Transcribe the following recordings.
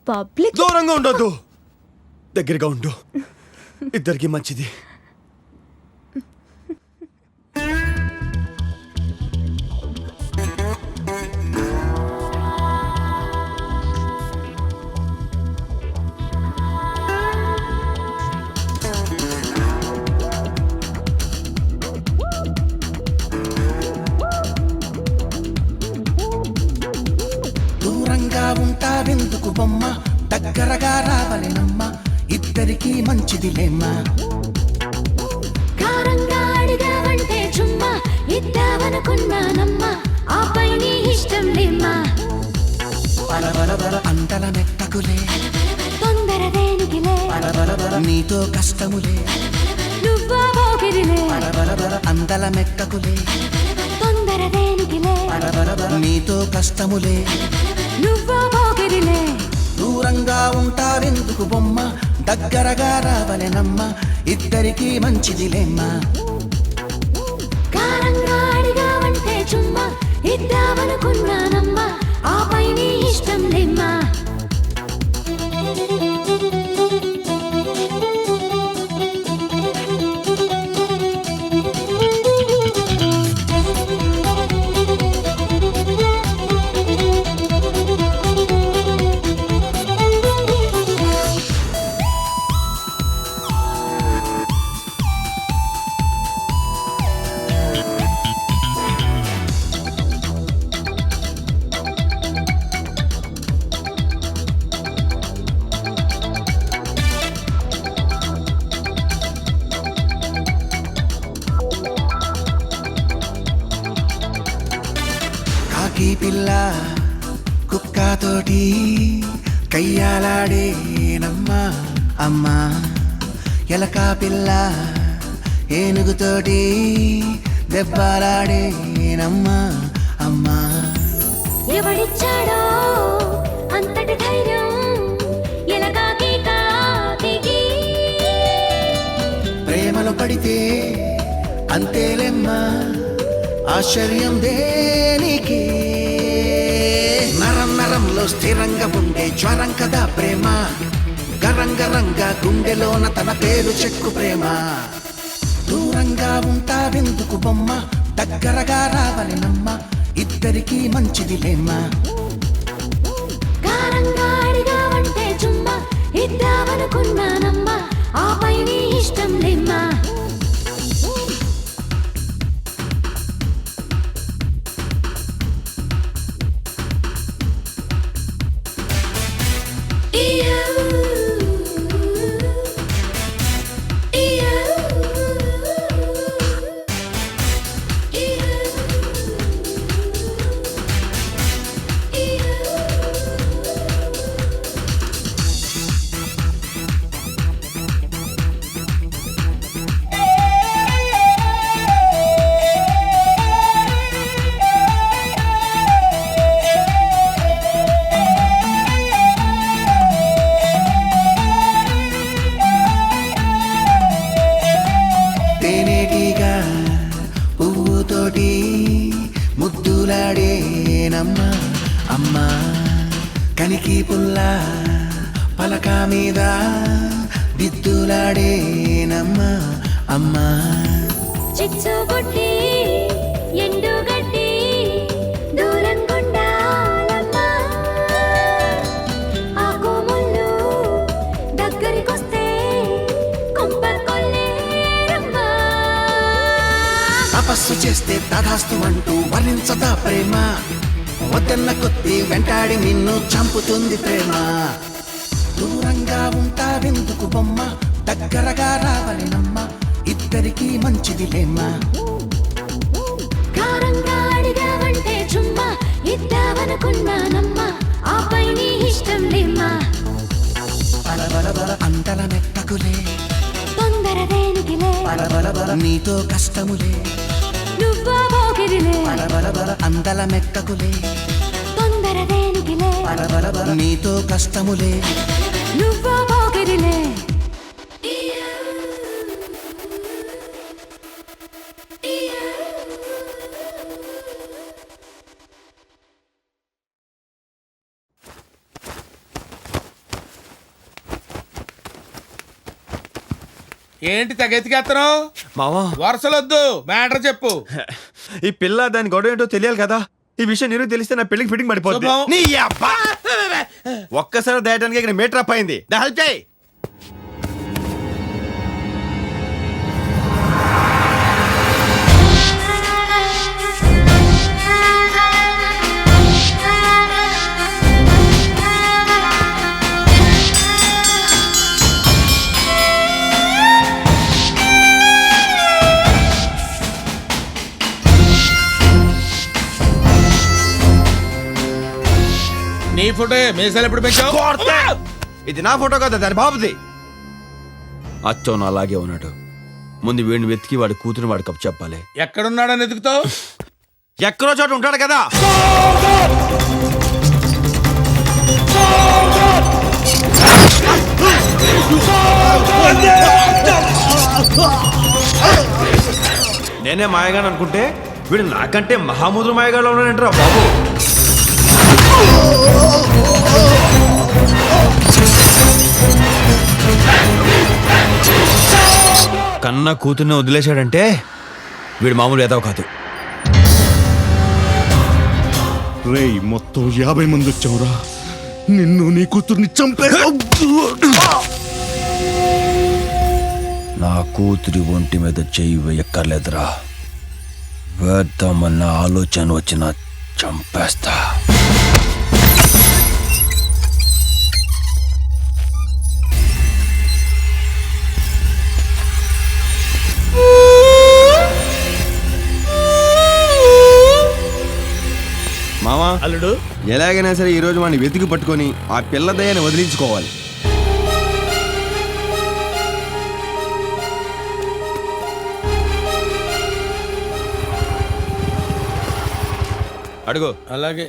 Public దూరంగా ఉండొద్దు, దగ్గరగా ఉండు, ఇద్దరికి మంచిది. దూరంగా ఉంటావెందుకు బొమ్మ, దగ్గరగా రావలెనమ్మ, ఇద్దరికి మంచిదిలేమ్మా. కారంగా అడిగావంటే చుమ్మా ఇద్దామనుకున్నానమ్మా, ఆపై నీ ఇష్టం లేమ్మా. బలబల అంతల మెట్టకులే, తొందర దేనికిలే, నీతో కష్టములే. నువ్వా పోకిరిలే, బలబల అందల మెట్టకులే, తొందర దేనికిలే, నీతో కష్టములే. నువ్వా పోకిరిలే. దూరంగా ఉంటావెందుకు బొమ్మ, దగ్గరగా రావలెనమ్మ, ఇద్దరికి మంచిదిలేమ్మా. కారంగా అడిగావంటే చుమ్మా ఇద్దామనుకున్నానమ్మా, ఆపై నీ ఇష్టం లేమ్మా. కాకి పిల్ల కుక్కతోటి కయ్యాలాడేనమ్మా అమ్మా, ఎలక పిల్ల ఏనుగుతోటి దెబ్బలాడేనమ్మా అమ్మా. ఎవడిచ్చాడో అంతటి ధైర్యం ఎలగాకి కాకి, ప్రేమలో పడితే అంతేలెమ్మా, ఆశ్చర్యం దేనికి. నరం నరంలో స్థిరంగా ఉండే జ్వరం కదా ప్రేమ, గరంగరంగా గుండెలోన తన పేరు చెక్కు ప్రేమ. దూరంగా ఉంటావెందుకు బొమ్మ, దగ్గరగా రావలెనమ్మ, ఇద్దరికి మంచిదిలేమ్మా. కారంగా అడిగావంటే చుమ్మా ఇద్దామనుకున్నానమ్మా, ఆపై నీ ఇష్టం లేమ్మా. తేనేటిగా పువ్వుతోటి ముద్దులాడేనమ్మా అమ్మా, కనికి పుల్ల పలక మీద దిద్దులాడేనమ్మా అమ్మా. చిచ్చు బుట్టి ఎండు గడ్డి దూరం గుండాలమ్మా, ఆకు ముళ్ళు దగ్గరికొస్తే కొంప కొల్లేరమ్మా. తపస్సు చేస్తే తదాస్తు అంటూ వర్ణించదా ప్రేమ, వద్దన్న కొద్ది వెంటాడి నిన్ను చంపుతుంది ప్రేమ. దూరంగా ఉంటావెందుకు బొమ్మ, దగ్గరగా రావలెనమ్మ, ఇద్దరికి మంచిదిలేమ్మా. కారంగా అడిగావంటే చుమ్మా ఇద్దామనుకున్నానమ్మా, ఆపై నీ ఇష్టం లేమ్మా. బలబల అంతల మెట్టకులే, తొందర దేనికిలే, నీతో కష్టములే. నువ్వా పోకిరిలే, బలబల అందల మెట్టకులే, తొందర దేనికిలే, నీతో కష్టములే. నువ్వా పోకిరిలే. ఏంటి తెగెతికేస్తున్నావు? మావా వరుసలొద్దు, మ్యాటర్ చెప్పు. ఈ పిల్ల దాని గొడవ ఏంటో తెలియాలి కదా. ఈ విషయం నీరు తెలిస్తే నా పెళ్లికి ఫిట్టింగ్ పడిపోతుంది. శుభం. నీ అబ్బా! ఒక్కసారి దాయటానికి ఇక్కడ మీటర్ అప్ అయింది. దా హెల్ప్ చేయి. నీ ఫోటో మీసాలు ఎప్పుడు పెంచావు? కొడతా! ఇది నా ఫోటో కదా, దాని బాబుది. అచ్చోను అలాగే ఉన్నాడు. ముందు వీడిని వెతికి వాడి కూతురు వాడి కప్పు చెప్పాలి. ఎక్కడున్నాడని ఎదుగుతావు? ఎక్కడో చోట ఉంటాడు కదా. నేనే మాయగాడు అనుకుంటే వీడు నాకంటే మహాముద్ర మాయగాడు ఉన్నాడంటారా బాబు. కన్న కూతుర్ని వదిలేశాడంటే వీడు మామూలు ఏదో కాదు. రేయ్, మొత్తం 50 మంది వచ్చావురా. నిన్ను నీ కూతుర్ని చంపేసావు. నా కూతురి ఒంటి మీద చెయ్యి వేయక్కర్లేదురా. వేద్దామన్న ఆలోచన వచ్చిన చంపేస్తా. మామా, అల్లుడు, ఎలాగైనా సరే ఈ రోజు వాడిని వెతికి పట్టుకొని ఆ పిల్ల దయ్యాన్ని వదిలించుకోవాలి. అడుగు. అలాగే.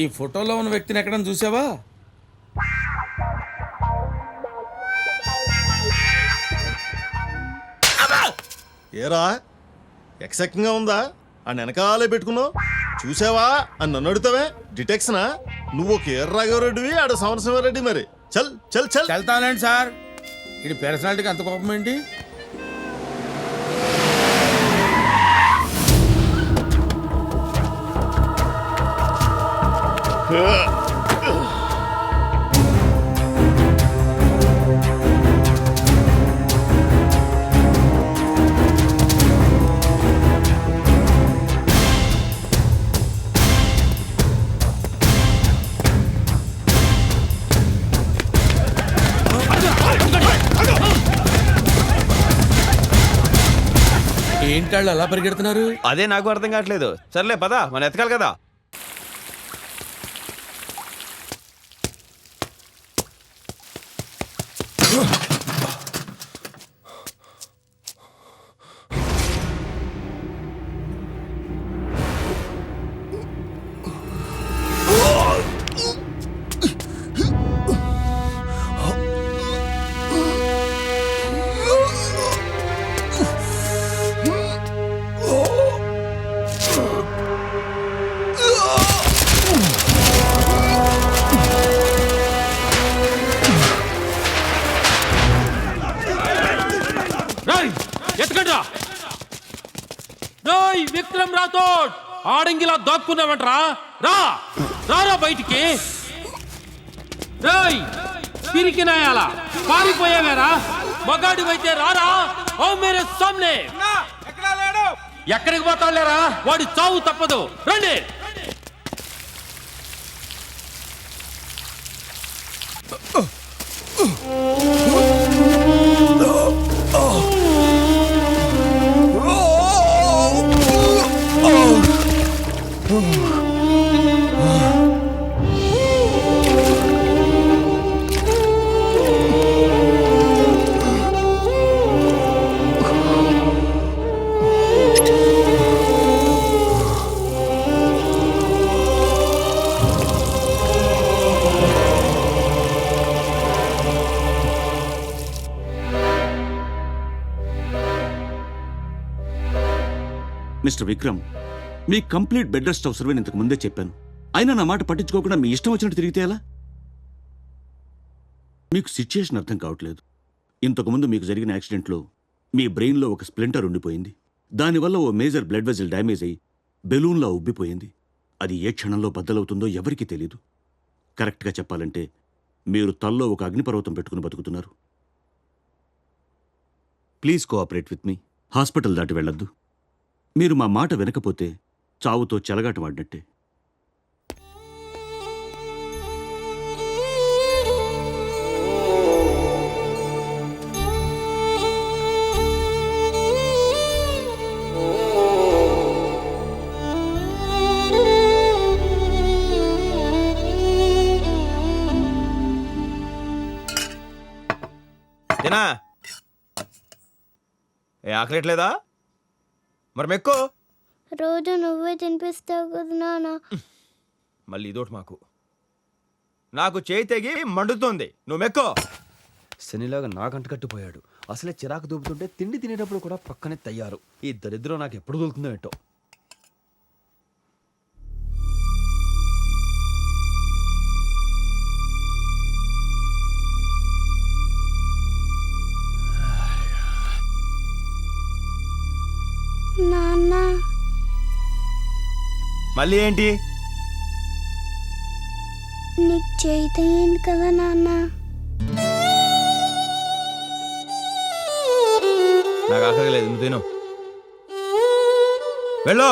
ఈ ఫోటోలో ఉన్న వ్యక్తిని ఎక్కడైనా చూసావా? ఏరా, ఎక్సెక్టింగ్ గా ఉందా? ఆ వెనకాలే పెట్టుకున్నావు. చూసావా అని నన్ను అడుగుతావే? డిటెక్షనా? నువ్వు ఒక ఎర్రాఘవరెడ్డివి, ఆడ సమరసింహారెడ్డి. మరి చల్ చల్ చల్. వెళ్తానండి సార్. ఇది పర్సనాలిటీకి అంత కోపం ఏంటి? ఏంటాళ్ళు అలా పరిగెడుతున్నారు? అదే నాకు అర్థం కావట్లేదు. సర్లే పద, మనం ఎతకాలి కదా. విక్రమ్ రాథోడ్, ఆడంగిలా దాక్కున్నావంట్రా? రా రారా బయటికి. రేయ్, పిరికినాయాలా పారిపోయావేరా? మగాడివైతే రారా. ఓ మేరే సామ్నే. ఎక్కడికి పోతావులేరా? వాడి చావు తప్పదు. రండి. మిస్టర్ విక్రమ్, మీ కంప్లీట్ బెడ్ రెస్ట్ అవసరమని ఇంతకు ముందే చెప్పాను. అయినా నా మాట పట్టించుకోకుండా మీ ఇష్టం వచ్చినట్టు తిరిగితే ఎలా? మీకు సిచ్యుయేషన్ అర్థం కావట్లేదు. ఇంతకుముందు మీకు జరిగిన యాక్సిడెంట్లో మీ బ్రెయిన్లో ఒక స్ప్లింటర్ ఉండిపోయింది. దానివల్ల ఓ మేజర్ బ్లడ్ వెజల్ డ్యామేజ్ అయ్యి బెలూన్లా ఉబ్బిపోయింది. అది ఏ క్షణంలో బద్దలవుతుందో ఎవరికీ తెలీదు. కరెక్ట్గా చెప్పాలంటే మీరు తల్లో ఒక అగ్నిపర్వతం పెట్టుకుని బతుకుతున్నారు. Please cooperate with me. Hospital దాటి వెళ్ళొద్దు. మీరు మా మాట వినకపోతే చావుతో చెలగాటమాడినట్టే. తినా ఏ ఆకలేట్లేదా? మరి మెక్కో. రోజు నువ్వే తినిపిస్తావు కదా నాన్న. మళ్ళీ ఇదోటి మాకు. నాకు చేయి తెగి మండుతోంది, నువ్వు మెక్కో. శనిలాగా నాకంట కట్టిపోయాడు. అసలే చిరాకు దూపుతుంటే తిండి తినేటప్పుడు కూడా పక్కనే తయ్యారు. ఈ దరిద్రం నాకు ఎప్పుడు దొరుకుతుందో ఏంటో. నాన్న మళ్ళీ ఏంటి? నీకు చేయి తెగింది కదా నాన్న. నాకు ఆకలేదు, నువ్వు తిను. వెళ్ళు.